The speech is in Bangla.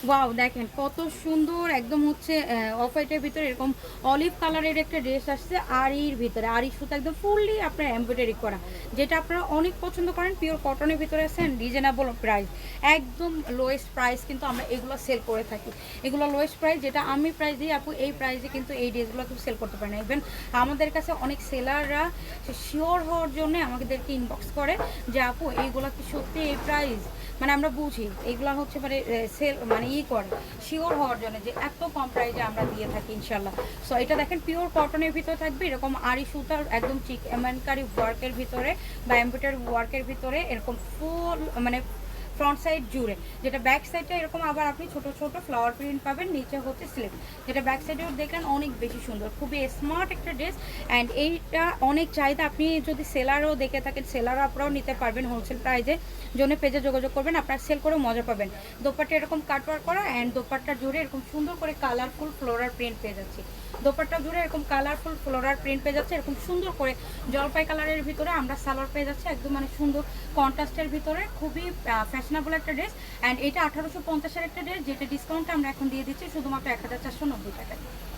ওয়াও! দেখেন কত সুন্দর একদম হচ্ছে অফ হোয়াইটের ভিতরে এরকম অলিভ কালারের একটা ড্রেস আসছে আরির ভিতরে। আরি সুতা একদম ফুললি আপনার এমব্রয়ডারি করা। যেটা আপনারা অনেক পছন্দ করেন। পিওর কটনের ভিতরে আছে এন্ড রিজনেবল প্রাইস। একদম লোয়েস্ট প্রাইস কিন্তু আমরা এগুলো সেল করে থাকি। এগুলো লোয়েস্ট প্রাইস যেটা আমি প্রাইস দিই আপু এই প্রাইসে কিন্তু এই ড্রেসগুলো কেউ সেল করতে পারে না। ইভেন আমাদের কাছে অনেক সেলাররা শিওর হওয়ার জন্য আমাদেরকে ইনবক্স করে যে আপু এইগুলা কি সত্যি এই প্রাইস? মানে আমরা বুঝি এগুলা হচ্ছে মানে সেল মানে করে শিওর হওয়ার জন্য যে এত কম প্রাইসে আমরা দিয়ে থাকি ইনশাল্লাহ। সো এটা দেখেন পিওর কটনের ভিতরে থাকবে এরকম আরি সুতার একদম চিক এমনকারি ওয়ার্কের ভিতরে বা এমব্রয়ডারি ওয়ার্কের ভিতরে এরকম ফুল মানে ফ্রন্ট সাইড জুড়ে, যেটা ব্যাক সাইডটা এরকম আবার আপনি ছোট ছোট ফ্লাওয়ার প্রিন্ট পাবেন, নিচে হচ্ছে স্লিপ, যেটা ব্যাক সাইডেও দেখলেন অনেক বেশি সুন্দর, খুবই স্মার্ট একটা ড্রেস। অ্যান্ড এইটা অনেক চাহিদা, আপনি যদি সেলারও দেখে থাকেন সেলারও আপনারাও নিতে পারবেন হোলসেল প্রাইসে, জন্য পেজে যোগাযোগ করবেন, আপনারা সেল করে মজা পাবেন। দোপাট্টা এরকম কাটওয়ার্ক করা অ্যান্ড দোপাট্টা জুড়ে এরকম সুন্দর করে কালারফুল ফ্লোরার প্রিন্ট পেয়ে যাচ্ছি। দোপাট্টা জুড়ে এরকম কালারফুল ফ্লোরার প্রিন্ট পেয়ে যাচ্ছে, এরকম সুন্দর করে জলপাই কালারের ভিতরে আমরা সালোয়ার পেয়ে যাচ্ছে একদম মানে সুন্দর কন্ট্রাস্টের ভিতরে, খুবই ফ্যাশনেবল একটা ড্রেস। অ্যান্ড এটা 1850-এর একটা ড্রেস, যেটা ডিসকাউন্টটা আমরা এখন দিয়ে দিচ্ছি শুধুমাত্র 1490 টাকায়।